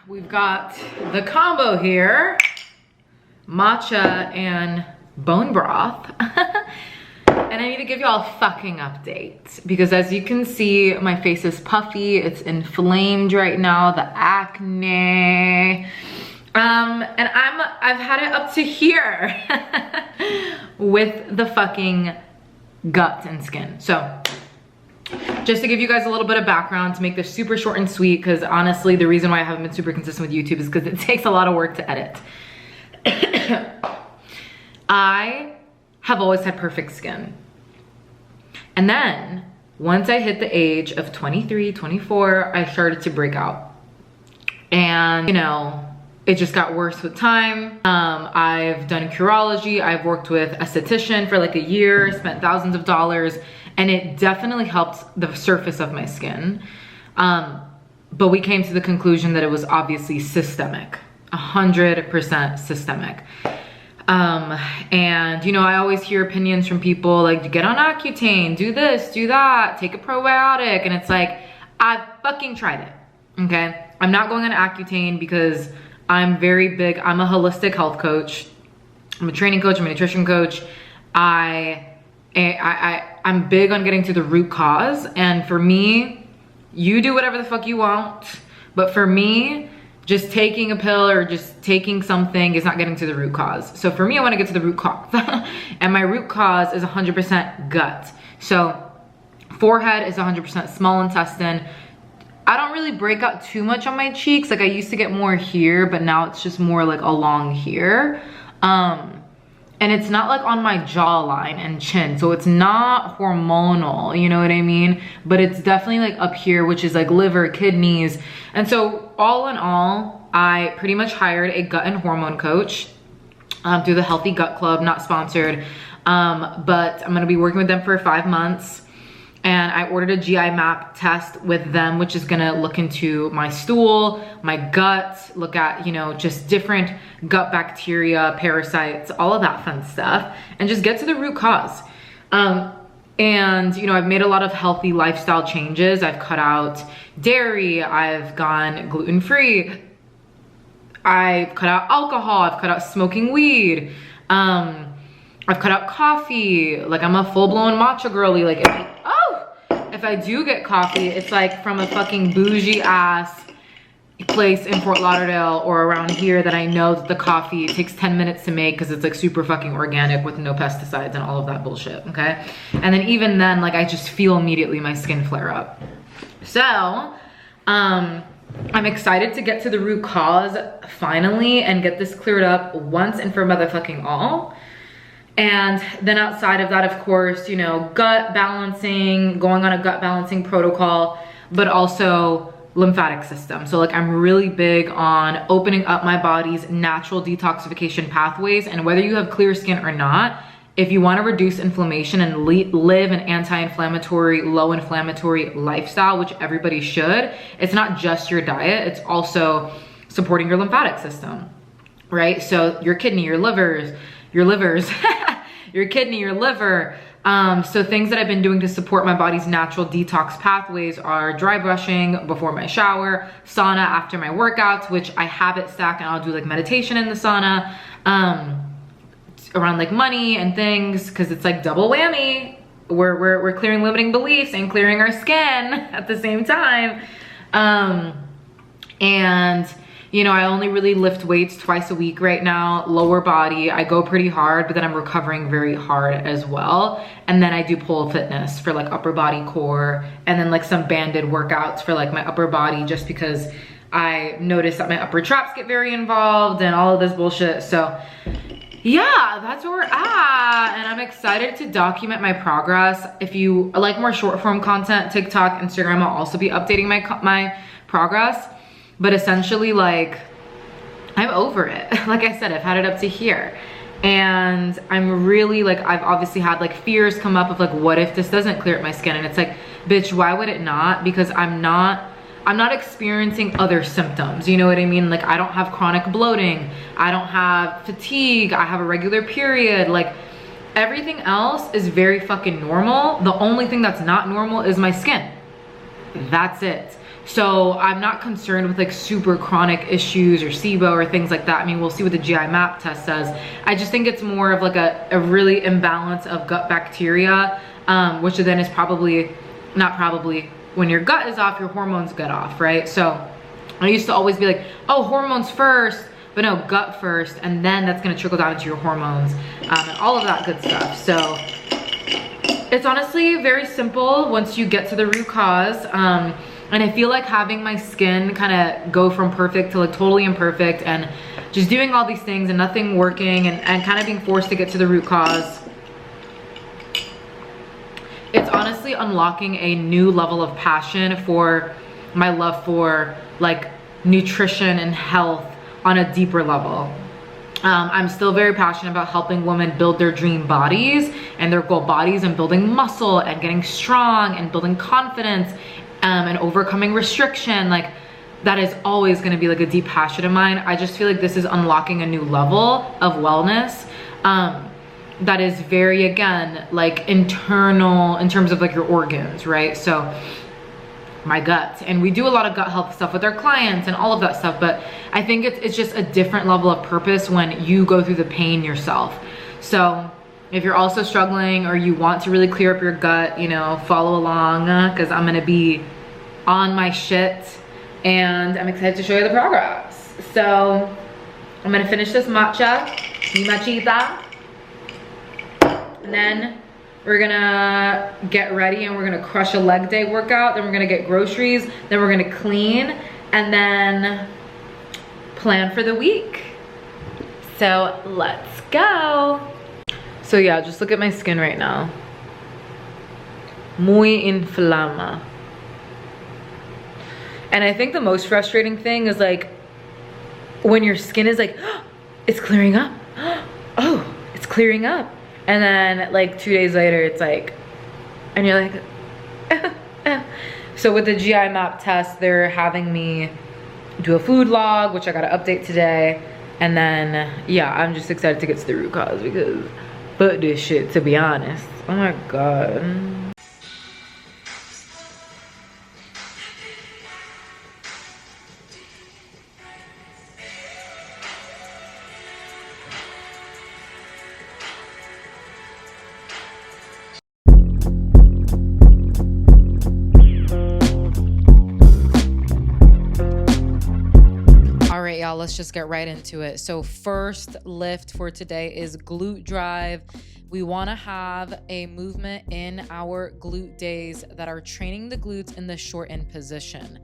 We've got the combo here, matcha and bone broth. And I need to give y'all a fucking update because as you can see, my face is puffy, it's inflamed right now, the acne. And I've had it up to here with the fucking gut and skin. So just to give you guys a little bit of background to make this super short and sweet, because honestly, the reason why I haven't been super consistent with YouTube is because it takes a lot of work to edit. I have always had perfect skin. And then once I hit the age of 23, 24, I started to break out. And you know, it just got worse with time. I've done Curology, I've worked with an esthetician for like a year, spent thousands of dollars, and it definitely helped the surface of my skin. But we came to the conclusion that it was obviously systemic, 100% systemic. And you know, I always hear opinions from people like, get on Accutane, do this, do that, take a probiotic. And it's like, I've fucking tried it, okay? I'm not going on Accutane because I'm very big, I'm a holistic health coach. I'm a training coach, I'm a nutrition coach. I'm big on getting to the root cause. And for me, you do whatever the fuck you want. But for me, just taking a pill or just taking something is not getting to the root cause. So for me, I want to get to the root cause. And my root cause is 100% gut. So forehead is 100% small intestine. I don't really break out too much on my cheeks. Like I used to get more here, but now it's just more like along here. And it's not like on my jawline and chin. So it's not hormonal, you know what I mean? But it's definitely like up here, which is like liver, kidneys. And so all in all, I pretty much hired a gut and hormone coach through the Healthy Gut Club, not sponsored. But I'm gonna be working with them for 5 months. And I ordered a GI map test with them, which is gonna look into my stool, my gut, look at, you know, just different gut bacteria, parasites, all of that fun stuff, and just get to the root cause. And, you know, I've made a lot of healthy lifestyle changes. I've cut out dairy, I've gone gluten-free, I've cut out alcohol, I've cut out smoking weed, I've cut out coffee. Like I'm a full-blown matcha girly. Like if I do get coffee, it's like from a fucking bougie ass place in Fort Lauderdale or around here that I know that the coffee takes 10 minutes to make because it's like super fucking organic with no pesticides and all of that bullshit, okay? And then even then, like I just feel immediately my skin flare up. So, I'm excited to get to the root cause finally and get this cleared up once and for motherfucking all. And then outside of that, of course, you know, gut balancing, going on a gut balancing protocol, but also lymphatic system. So like I'm really big on opening up my body's natural detoxification pathways. And whether you have clear skin or not, if you want to reduce inflammation and live an anti-inflammatory, low inflammatory lifestyle, which everybody should, it's not just your diet, it's also supporting your lymphatic system, right? So your kidney, your livers, your kidney, your liver. So things that I've been doing to support my body's natural detox pathways are dry brushing before my shower, sauna after my workouts, which I have it stacked, and I'll do like meditation in the sauna, around like money and things, because it's like double whammy. We're clearing limiting beliefs and clearing our skin at the same time. And you know, I only really lift weights twice a week right now, lower body. I go pretty hard, but then I'm recovering very hard as well. And then I do pole fitness for like upper body core, and then like some banded workouts for like my upper body, just because I notice that my upper traps get very involved and all of this bullshit. So yeah, that's where we're at. And I'm excited to document my progress. If you like more short form content, TikTok, Instagram, I'll also be updating my progress. But essentially, like, I'm over it. Like I said, I've had it up to here. And I'm really like, I've obviously had like fears come up of like, what if this doesn't clear up my skin? And it's like, bitch, why would it not? Because I'm not experiencing other symptoms. You know what I mean? Like I don't have chronic bloating. I don't have fatigue. I have a regular period. Like everything else is very fucking normal. The only thing that's not normal is my skin. That's it. So I'm not concerned with like super chronic issues or SIBO or things like that. I mean, we'll see what the GI map test says. I just think it's more of like a really imbalance of gut bacteria, which then is when your gut is off, your hormones get off, right? So I used to always be like, oh, hormones first, but no, gut first, and then that's gonna trickle down into your hormones, and all of that good stuff. So it's honestly very simple once you get to the root cause. And I feel like having my skin kind of go from perfect to like totally imperfect and just doing all these things and nothing working and kind of being forced to get to the root cause, it's honestly unlocking a new level of passion for my love for like nutrition and health on a deeper level. I'm still very passionate about helping women build their dream bodies and their goal bodies and building muscle and getting strong and building confidence and overcoming restriction. Like that is always going to be like a deep passion of mine. I just feel like this is unlocking a new level of wellness that is very, again, like internal in terms of like your organs, right? So my gut, and we do a lot of gut health stuff with our clients and all of that stuff, but I think it's just a different level of purpose when you go through the pain yourself. So if you're also struggling or you want to really clear up your gut, you know, follow along, because I'm gonna be on my shit and I'm excited to show you the progress. So I'm gonna finish this matcha, mi machita, and then we're gonna get ready and we're gonna crush a leg day workout. Then we're gonna get groceries. Then we're gonna clean and then plan for the week. So let's go. So yeah, just look at my skin right now. Muy inflama. And I think the most frustrating thing is like when your skin is like, oh, it's clearing up. Oh, it's clearing up. And then like 2 days later, it's like, and you're like, So with the GI map test, they're having me do a food log, which I got to update today. And then, yeah, I'm just excited to get to the root cause because fuck this shit, to be honest. Oh my God. Y'all, let's just get right into it. So first lift for today is glute drive. We want to have a movement in our glute days that are training the glutes in the shortened position.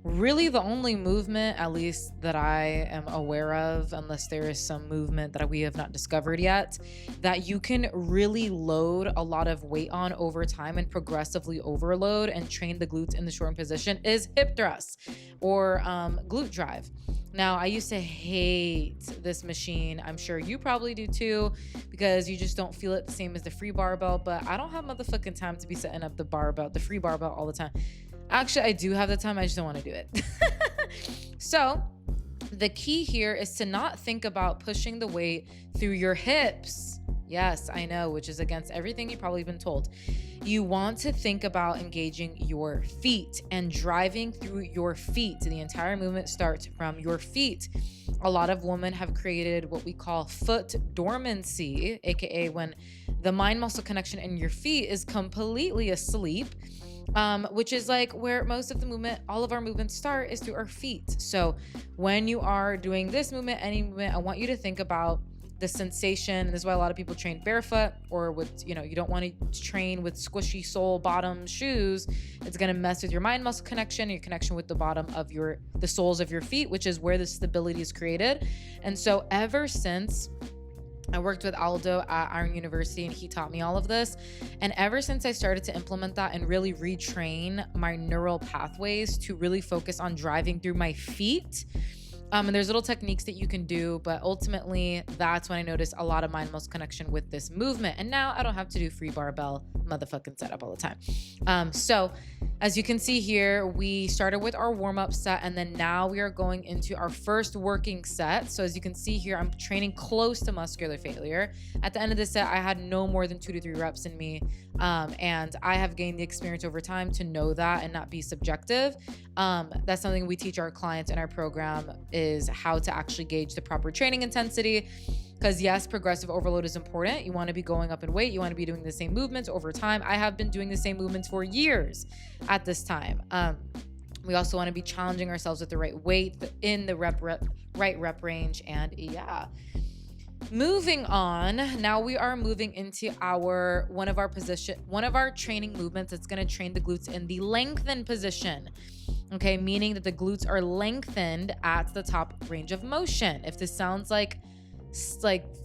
Really the only movement, at least that I am aware of, unless there is some movement that we have not discovered yet, that you can really load a lot of weight on over time and progressively overload and train the glutes in the shortened position is hip thrust or glute drive. Now, I used to hate this machine. I'm sure you probably do too, because you just don't feel it the same as the free barbell, but I don't have motherfucking time to be setting up the free barbell all the time. Actually, I do have the time, I just don't want to do it. So the key here is to not think about pushing the weight through your hips. Yes, I know, which is against everything you've probably been told. You want to think about engaging your feet and driving through your feet. The entire movement starts from your feet. A lot of women have created what we call foot dormancy, aka when the mind muscle connection in your feet is completely asleep, which is like where most of the movement, all of our movements start is through our feet. So when you are doing this movement, any movement, I want you to think about the sensation. And this is why a lot of people train barefoot or with, you don't want to train with squishy sole bottom shoes. It's going to mess with your mind muscle connection, your connection with the bottom of the soles of your feet, which is where the stability is created. And so ever since I worked with Aldo at Iron University and he taught me all of this. And ever since I started to implement that and really retrain my neural pathways to really focus on driving through my feet, And there's little techniques that you can do, but ultimately that's when I noticed a lot of mind muscle connection with this movement. And now I don't have to do free barbell motherfucking setup all the time. So as you can see here, we started with our warm-up set, and then now we are going into our first working set. So as you can see here, I'm training close to muscular failure. At the end of the set, I had no more than 2 to 3 reps in me. And I have gained the experience over time to know that and not be subjective. That's something we teach our clients in our program, is how to actually gauge the proper training intensity. Because yes, progressive overload is important. You want to be going up in weight. You want to be doing the same movements over time. I have been doing the same movements for years at this time. We also want to be challenging ourselves with the right weight in the right rep range. And yeah. Moving on, now we are moving into one of our training movements that's going to train the glutes in the lengthened position. Okay, meaning that the glutes are lengthened at the top range of motion. If this sounds like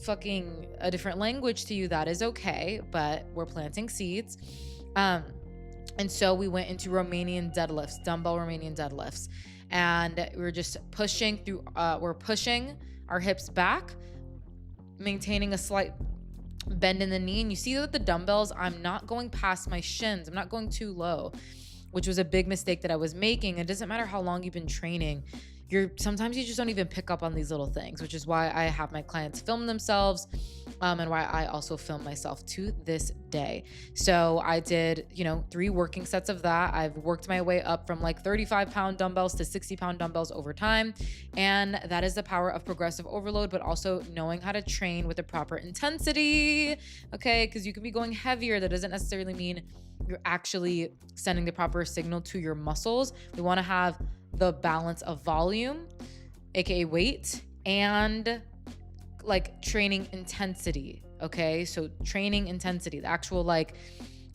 fucking a different language to you, that is okay, but we're planting seeds. And so we went into Romanian deadlifts, dumbbell Romanian deadlifts, and we're just pushing through, we're pushing our hips back, maintaining a slight bend in the knee. And you see that the dumbbells, I'm not going past my shins. I'm not going too low, which was a big mistake that I was making. It doesn't matter how long you've been training. Sometimes you just don't even pick up on these little things, which is why I have my clients film themselves, and why I also film myself to this day. So I did, 3 working sets of that. I've worked my way up from like 35-pound dumbbells to 60-pound dumbbells over time. And that is the power of progressive overload, but also knowing how to train with the proper intensity. Okay, because you can be going heavier. That doesn't necessarily mean you're actually sending the proper signal to your muscles. We want to have the balance of volume, aka weight, and like training intensity. Okay, so training intensity, the actual like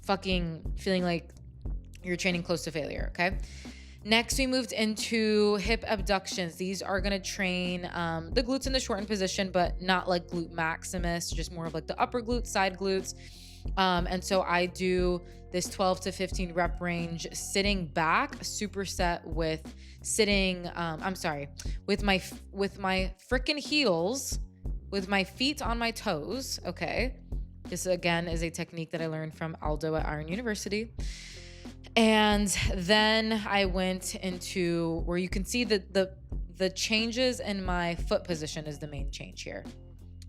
fucking feeling like you're training close to failure. Okay, next we moved into hip abductions. These are going to train the glutes in the shortened position, but not like glute maximus, just more of like the upper glutes, side glutes. And so I do this 12 to 15 rep range sitting back, a superset with sitting, with my freaking heels, with my feet on my toes. Okay. This again is a technique that I learned from Aldo at Iron University. And then I went into where you can see the changes in my foot position is the main change here.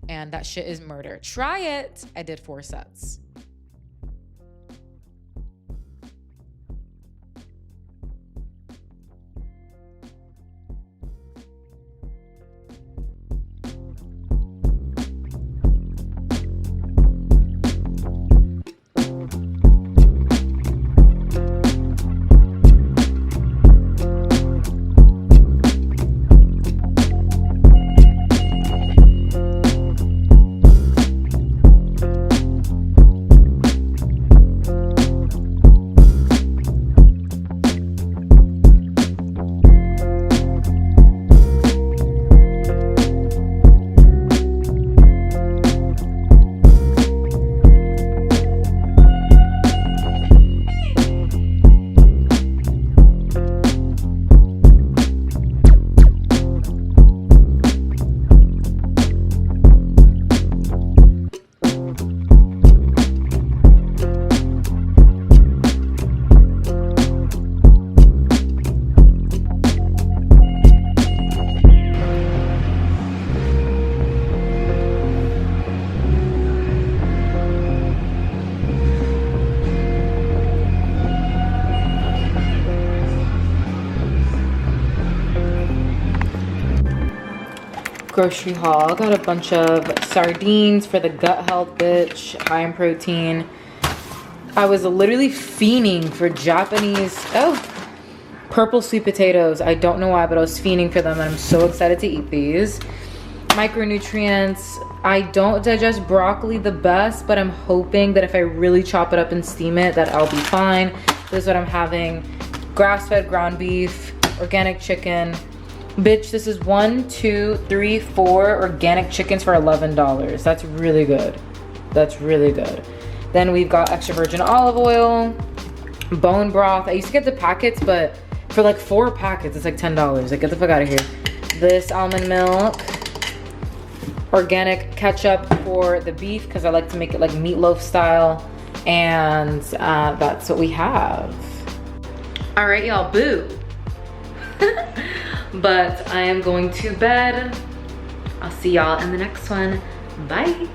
And that shit is murder. Try it. I did 4 sets. Grocery haul. Got a bunch of sardines for the gut health, bitch. High in protein. I was literally fiending for Japanese, purple sweet potatoes. I don't know why, but I was fiending for them, and I'm so excited to eat these. Micronutrients. I don't digest broccoli the best, but I'm hoping that if I really chop it up and steam it, that I'll be fine. This is what I'm having. Grass-fed ground beef, organic chicken. Bitch, this is 1, 2, 3, 4 organic chickens for $11. That's really good. That's really good. Then we've got extra virgin olive oil, bone broth. I used to get the packets, but for like 4 packets, it's like $10. Like, get the fuck out of here. this almond milk, organic ketchup for the beef because I like to make it like meatloaf style, and that's what we have. All right, y'all, boo. But I am going to bed. I'll see y'all in the next one. Bye.